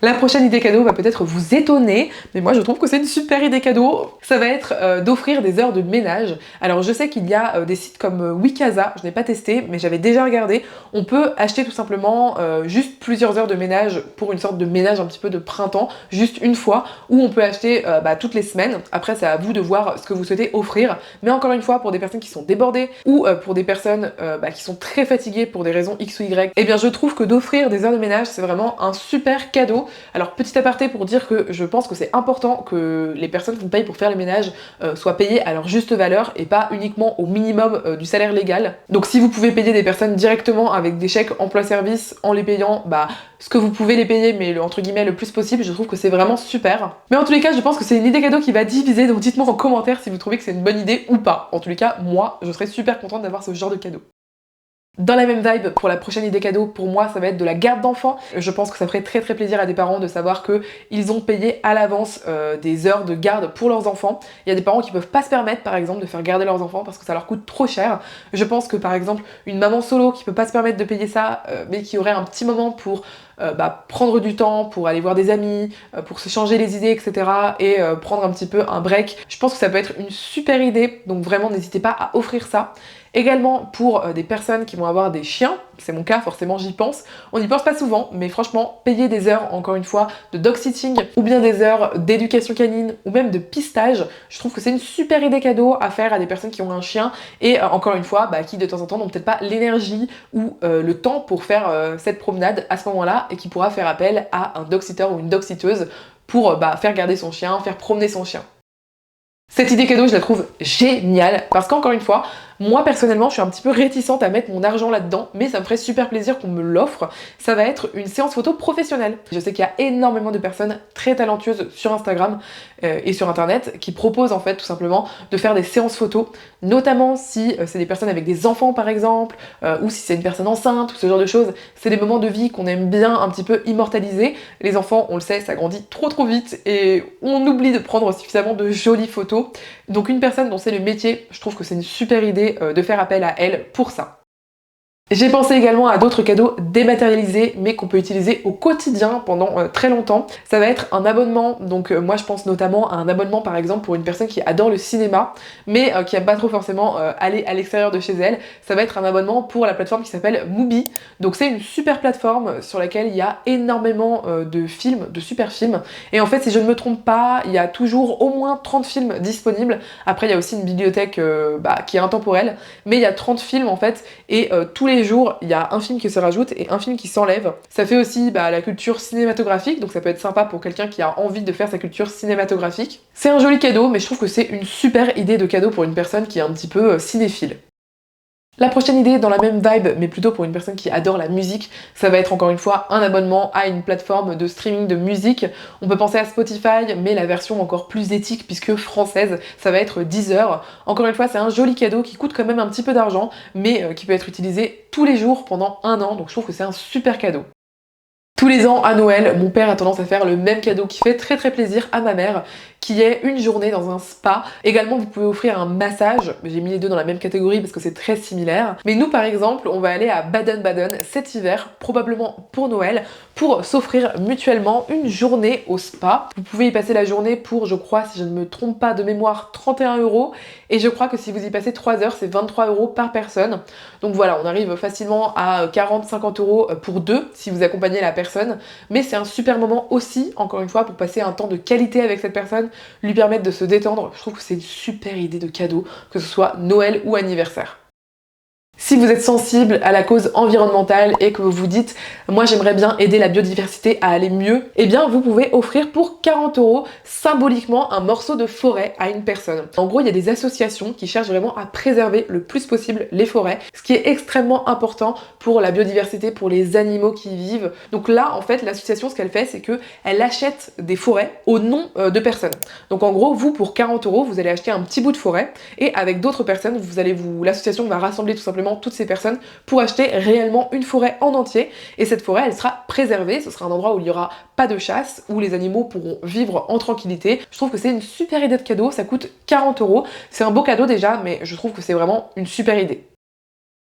La prochaine idée cadeau va peut-être vous étonner, mais moi je trouve que c'est une super idée cadeau. Ça va être d'offrir des heures de ménage. Alors je sais qu'il y a des sites comme Wikasa, je n'ai pas testé, mais j'avais déjà regardé. On peut acheter tout simplement juste plusieurs heures de ménage pour une sorte de ménage un petit peu de printemps, juste une fois, ou on peut acheter toutes les semaines. Après c'est à vous de voir ce que vous souhaitez offrir. Mais encore une fois, pour des personnes qui sont débordées ou pour des personnes qui sont très fatiguées pour des raisons X ou Y, eh bien je trouve que d'offrir des heures de ménage, c'est vraiment un super cadeau. Alors petit aparté pour dire que je pense que c'est important que les personnes qu'on paye pour faire les ménages soient payées à leur juste valeur et pas uniquement au minimum du salaire légal. Donc si vous pouvez payer des personnes directement avec des chèques emploi-service en les payant ce que vous pouvez les payer mais entre guillemets le plus possible, je trouve que c'est vraiment super. Mais en tous les cas, je pense que c'est une idée cadeau qui va diviser, donc dites-moi en commentaire si vous trouvez que c'est une bonne idée ou pas. En tous les cas, moi, je serais super contente d'avoir ce genre de cadeau. Dans la même vibe, pour la prochaine idée cadeau, pour moi, ça va être de la garde d'enfants. Je pense que ça ferait très très plaisir à des parents de savoir qu'ils ont payé à l'avance des heures de garde pour leurs enfants. Il y a des parents qui peuvent pas se permettre, par exemple, de faire garder leurs enfants parce que ça leur coûte trop cher. Je pense que, par exemple, une maman solo qui peut pas se permettre de payer ça, mais qui aurait un petit moment pour prendre du temps, pour aller voir des amis, pour se changer les idées, etc. et prendre un petit peu un break. Je pense que ça peut être une super idée, donc vraiment n'hésitez pas à offrir ça. Également pour des personnes qui vont avoir des chiens, c'est mon cas, forcément j'y pense. On n'y pense pas souvent, mais franchement, payer des heures, encore une fois, de dog sitting, ou bien des heures d'éducation canine, ou même de pistage, je trouve que c'est une super idée cadeau à faire à des personnes qui ont un chien, et encore une fois, qui de temps en temps n'ont peut-être pas l'énergie ou le temps pour faire cette promenade à ce moment-là, et qui pourra faire appel à un dog sitter ou une dog sitteuse pour faire garder son chien, faire promener son chien. Cette idée cadeau, je la trouve géniale, parce qu'encore une fois, moi personnellement je suis un petit peu réticente à mettre mon argent là-dedans, mais ça me ferait super plaisir qu'on me l'offre. Ça va être une séance photo professionnelle. Je sais qu'il y a énormément de personnes très talentueuses sur Instagram et sur internet qui proposent en fait tout simplement de faire des séances photos, notamment si c'est des personnes avec des enfants par exemple, ou si c'est une personne enceinte ou ce genre de choses. C'est des moments de vie qu'on aime bien un petit peu immortaliser. Les enfants, on le sait, ça grandit trop vite et on oublie de prendre suffisamment de jolies photos. Donc une personne dont c'est le métier, je trouve que c'est une super idée de faire appel à elle pour ça. J'ai pensé également à d'autres cadeaux dématérialisés mais qu'on peut utiliser au quotidien pendant très longtemps. Ça va être un abonnement, donc moi je pense notamment à un abonnement par exemple pour une personne qui adore le cinéma mais qui aime pas trop forcément aller à l'extérieur de chez elle. Ça va être un abonnement pour la plateforme qui s'appelle Mubi. Donc c'est une super plateforme sur laquelle il y a énormément de films, de super films. Et en fait si je ne me trompe pas, il y a toujours au moins 30 films disponibles. Après il y a aussi une bibliothèque qui est intemporelle, mais il y a 30 films en fait et tous les jours, il y a un film qui se rajoute et un film qui s'enlève. Ça fait aussi la culture cinématographique, donc ça peut être sympa pour quelqu'un qui a envie de faire sa culture cinématographique. C'est un joli cadeau, mais je trouve que c'est une super idée de cadeau pour une personne qui est un petit peu cinéphile. La prochaine idée dans la même vibe, mais plutôt pour une personne qui adore la musique, ça va être encore une fois un abonnement à une plateforme de streaming de musique. On peut penser à Spotify, mais la version encore plus éthique puisque française, ça va être Deezer. Encore une fois, c'est un joli cadeau qui coûte quand même un petit peu d'argent, mais qui peut être utilisé tous les jours pendant 1 an, donc je trouve que c'est un super cadeau. Tous les ans à Noël, mon père a tendance à faire le même cadeau qui fait très plaisir à ma mère, qui est une journée dans un spa. Également, vous pouvez offrir un massage. J'ai mis les deux dans la même catégorie parce que c'est très similaire. Mais nous, par exemple, on va aller à Baden-Baden cet hiver, probablement pour Noël, pour s'offrir mutuellement une journée au spa. Vous pouvez y passer la journée pour, je crois, si je ne me trompe pas de mémoire, 31 €. Et je crois que si vous y passez 3 heures, c'est 23 € par personne. Donc voilà, on arrive facilement à 40-50 € pour deux si vous accompagnez la personne. Mais c'est un super moment aussi, encore une fois, pour passer un temps de qualité avec cette personne, lui permettre de se détendre. Je trouve que c'est une super idée de cadeau, que ce soit Noël ou anniversaire. Si vous êtes sensible à la cause environnementale et que vous vous dites moi j'aimerais bien aider la biodiversité à aller mieux, eh bien vous pouvez offrir pour 40 € symboliquement un morceau de forêt à une personne. En gros, il y a des associations qui cherchent vraiment à préserver le plus possible les forêts, ce qui est extrêmement important pour la biodiversité, pour les animaux qui y vivent. Donc là, en fait, l'association, ce qu'elle fait, c'est qu'elle achète des forêts au nom de personnes. Donc en gros, vous, pour 40 €, vous allez acheter un petit bout de forêt et avec d'autres personnes, l'association va rassembler tout simplement toutes ces personnes pour acheter réellement une forêt en entier, et cette forêt elle sera préservée, ce sera un endroit où il n'y aura pas de chasse, où les animaux pourront vivre en tranquillité. Je trouve que c'est une super idée de cadeau, ça coûte 40 €, c'est un beau cadeau déjà, mais je trouve que c'est vraiment une super idée.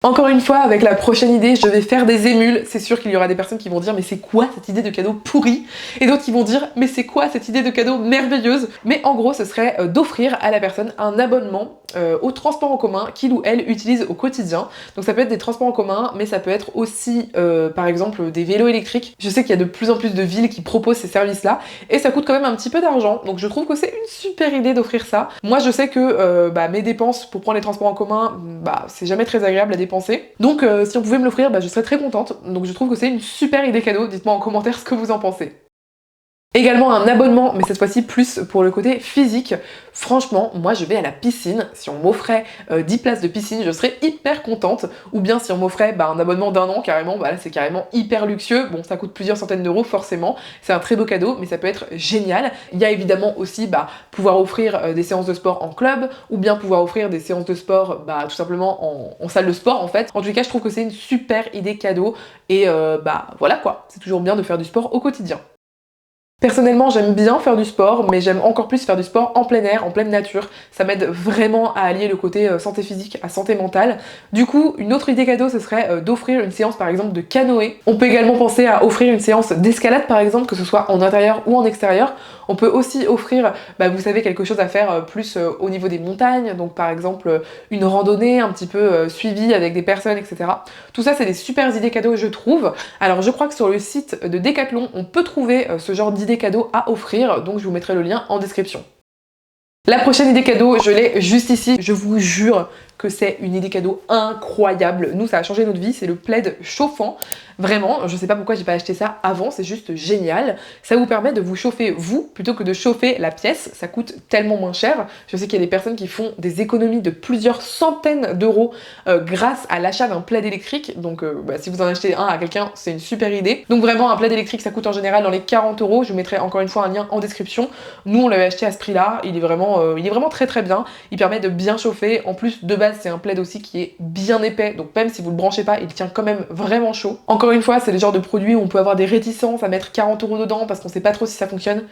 Encore une fois, avec la prochaine idée, je vais faire des émules. C'est sûr qu'il y aura des personnes qui vont dire mais c'est quoi cette idée de cadeau pourri? Et d'autres qui vont dire mais c'est quoi cette idée de cadeau merveilleuse? Mais en gros, ce serait d'offrir à la personne un abonnement aux transports en commun qu'il ou elle utilise au quotidien. Donc ça peut être des transports en commun, mais ça peut être aussi par exemple des vélos électriques. Je sais qu'il y a de plus en plus de villes qui proposent ces services-là et ça coûte quand même un petit peu d'argent. Donc je trouve que c'est une super idée d'offrir ça. Moi je sais que mes dépenses pour prendre les transports en commun, c'est jamais très agréable à dépenser. Donc si on pouvait me l'offrir, je serais très contente. Donc je trouve que c'est une super idée cadeau. Dites-moi en commentaire ce que vous en pensez. Également un abonnement, mais cette fois-ci plus pour le côté physique. Franchement, moi je vais à la piscine. Si on m'offrait 10 places de piscine, je serais hyper contente. Ou bien si on m'offrait un abonnement d'1 an, carrément, là c'est carrément hyper luxueux. Bon, ça coûte plusieurs centaines d'euros forcément. C'est un très beau cadeau, mais ça peut être génial. Il y a évidemment aussi pouvoir offrir des séances de sport en club, ou bien pouvoir offrir des séances de sport tout simplement en salle de sport en fait. En tout cas, je trouve que c'est une super idée cadeau. Et voilà quoi, c'est toujours bien de faire du sport au quotidien. Personnellement, j'aime bien faire du sport, mais j'aime encore plus faire du sport en plein air, en pleine nature. Ça m'aide vraiment à allier le côté santé physique à santé mentale. Du coup, une autre idée cadeau, ce serait d'offrir une séance par exemple de canoë. On peut également penser à offrir une séance d'escalade par exemple, que ce soit en intérieur ou en extérieur. On peut aussi offrir, vous savez, quelque chose à faire plus au niveau des montagnes, donc par exemple une randonnée un petit peu suivie avec des personnes, etc. Tout ça, c'est des super idées cadeaux, je trouve. Alors, je crois que sur le site de Decathlon, on peut trouver ce genre d'idées cadeaux à offrir, donc je vous mettrai le lien en description. La prochaine idée cadeau, je l'ai juste ici. Je vous jure que c'est une idée cadeau incroyable. Nous, ça a changé notre vie, c'est le plaid chauffant. Vraiment, je sais pas pourquoi j'ai pas acheté ça avant, c'est juste génial. Ça vous permet de vous chauffer vous, plutôt que de chauffer la pièce. Ça coûte tellement moins cher. Je sais qu'il y a des personnes qui font des économies de plusieurs centaines d'euros grâce à l'achat d'un plaid électrique. Donc si vous en achetez un à quelqu'un, c'est une super idée. Donc vraiment, un plaid électrique, ça coûte en général dans les 40 €. Je vous mettrai encore une fois un lien en description. Nous, on l'avait acheté à ce prix-là. Il est vraiment très bien. Il permet de bien chauffer. En plus, de base, c'est un plaid aussi qui est bien épais. Donc même si vous le branchez pas, il tient quand même vraiment chaud. Encore une fois, c'est le genre de produit où on peut avoir des réticences à mettre 40 € dedans parce qu'on sait pas trop si ça fonctionne.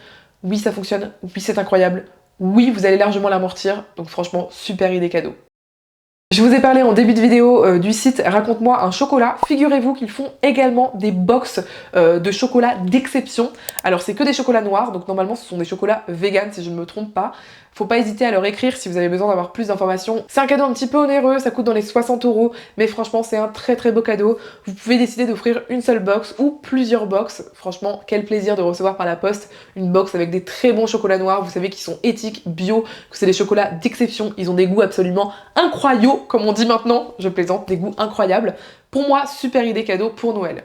Oui, ça fonctionne. Oui, c'est incroyable. Oui, vous allez largement l'amortir. Donc franchement, super idée cadeau. Je vous ai parlé en début de vidéo du site Raconte-moi un chocolat. Figurez-vous qu'ils font également des box de chocolat d'exception. Alors c'est que des chocolats noirs, donc normalement ce sont des chocolats vegan si je ne me trompe pas. Faut pas hésiter à leur écrire si vous avez besoin d'avoir plus d'informations. C'est un cadeau un petit peu onéreux, ça coûte dans les 60 €, mais franchement c'est un très beau cadeau. Vous pouvez décider d'offrir une seule box ou plusieurs box. Franchement, quel plaisir de recevoir par la poste une box avec des très bons chocolats noirs. Vous savez qu'ils sont éthiques, bio, que c'est des chocolats d'exception. Ils ont des goûts absolument incroyables, comme on dit maintenant. Je plaisante, des goûts incroyables. Pour moi, super idée cadeau pour Noël.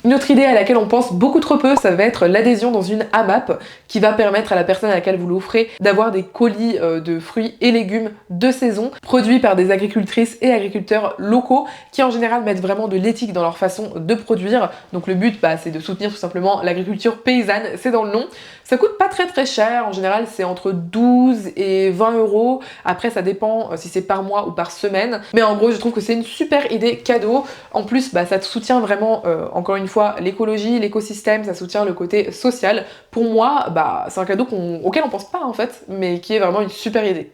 Une autre idée à laquelle on pense beaucoup trop peu, ça va être l'adhésion dans une AMAP qui va permettre à la personne à laquelle vous l'offrez d'avoir des colis de fruits et légumes de saison produits par des agricultrices et agriculteurs locaux qui en général mettent vraiment de l'éthique dans leur façon de produire. Donc le but c'est de soutenir tout simplement l'agriculture paysanne, c'est dans le nom. Ça coûte pas très cher, en général c'est entre 12 et 20 euros. Après ça dépend si c'est par mois ou par semaine. Mais en gros je trouve que c'est une super idée cadeau. En plus ça te soutient vraiment, encore une fois, l'écologie, l'écosystème, ça soutient le côté social. Pour moi, c'est un cadeau auquel on pense pas en fait, mais qui est vraiment une super idée.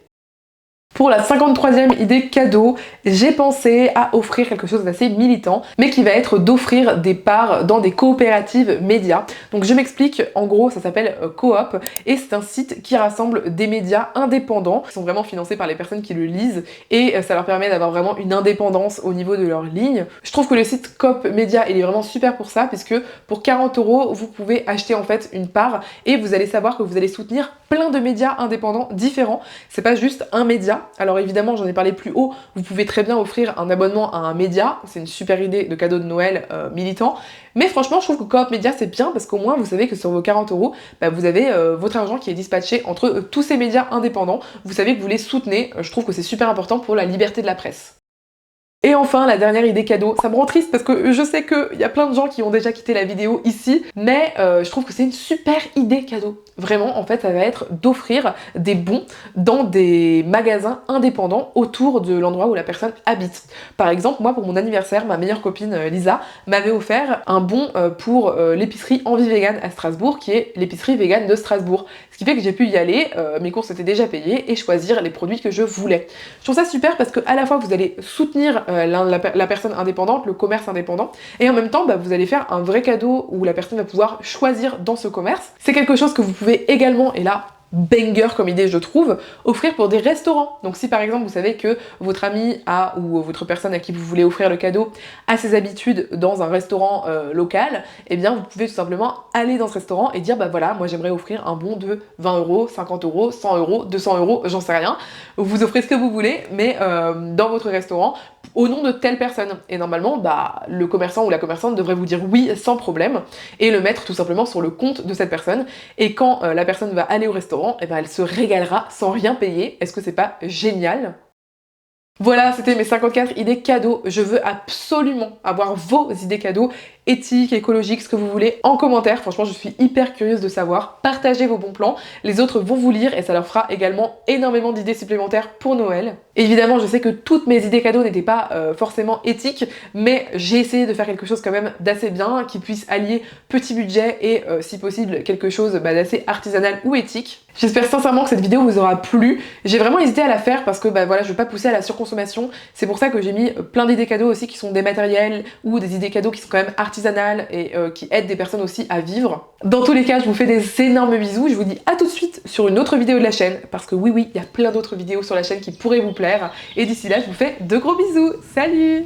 Pour la 53e idée cadeau, j'ai pensé à offrir quelque chose d'assez militant, mais qui va être d'offrir des parts dans des coopératives médias. Donc je m'explique, en gros ça s'appelle Coop, et c'est un site qui rassemble des médias indépendants, qui sont vraiment financés par les personnes qui le lisent, et ça leur permet d'avoir vraiment une indépendance au niveau de leur ligne. Je trouve que le site Coop Média, il est vraiment super pour ça, puisque pour 40 euros, vous pouvez acheter en fait une part, et vous allez savoir que vous allez soutenir plein de médias indépendants différents. C'est pas juste un média. Alors évidemment, j'en ai parlé plus haut, vous pouvez très bien offrir un abonnement à un média, c'est une super idée de cadeau de Noël militant, mais franchement je trouve que Coop Média c'est bien parce qu'au moins vous savez que sur vos 40 euros, vous avez votre argent qui est dispatché entre tous ces médias indépendants, vous savez que vous les soutenez, je trouve que c'est super important pour la liberté de la presse. Et enfin, la dernière idée cadeau, ça me rend triste parce que je sais qu'il y a plein de gens qui ont déjà quitté la vidéo ici, mais je trouve que c'est une super idée cadeau. Vraiment, en fait, ça va être d'offrir des bons dans des magasins indépendants autour de l'endroit où la personne habite. Par exemple, moi, pour mon anniversaire, ma meilleure copine Lisa m'avait offert un bon pour l'épicerie Envie Vegan à Strasbourg, qui est l'épicerie vegan de Strasbourg. Ce qui fait que j'ai pu y aller, mes courses étaient déjà payées, et choisir les produits que je voulais. Je trouve ça super parce que à la fois vous allez soutenir la personne indépendante, le commerce indépendant, et en même temps vous allez faire un vrai cadeau où la personne va pouvoir choisir dans ce commerce. C'est quelque chose que vous pouvez également, et là banger comme idée je trouve, offrir pour des restaurants. Donc si par exemple vous savez que votre ami a, ou votre personne à qui vous voulez offrir le cadeau a ses habitudes dans un restaurant local, et bien vous pouvez tout simplement aller dans ce restaurant et dire voilà, moi j'aimerais offrir un bon de 20 euros, 50 euros, 100 euros, 200 euros, j'en sais rien. Vous offrez ce que vous voulez, mais dans votre restaurant, au nom de telle personne. Et normalement, le commerçant ou la commerçante devrait vous dire oui sans problème et le mettre tout simplement sur le compte de cette personne. Et quand la personne va aller au restaurant, elle se régalera sans rien payer. Est-ce que c'est pas génial ? Voilà, c'était mes 54 idées cadeaux. Je veux absolument avoir vos idées cadeaux, éthiques, écologiques, ce que vous voulez, en commentaire. Franchement, je suis hyper curieuse de savoir. Partagez vos bons plans. Les autres vont vous lire et ça leur fera également énormément d'idées supplémentaires pour Noël. Évidemment, je sais que toutes mes idées cadeaux n'étaient pas forcément éthiques, mais j'ai essayé de faire quelque chose quand même d'assez bien, qui puisse allier petit budget et, si possible, quelque chose d'assez artisanal ou éthique. J'espère sincèrement que cette vidéo vous aura plu. J'ai vraiment hésité à la faire parce que voilà, je veux pas pousser à la surconsommation. C'est pour ça que j'ai mis plein d'idées cadeaux aussi qui sont dématérielles ou des idées cadeaux qui sont quand même artisanales et qui aident des personnes aussi à vivre. Dans tous les cas, je vous fais des énormes bisous. Je vous dis à tout de suite sur une autre vidéo de la chaîne parce que oui, il y a plein d'autres vidéos sur la chaîne qui pourraient vous plaire. Et d'ici là, je vous fais de gros bisous. Salut!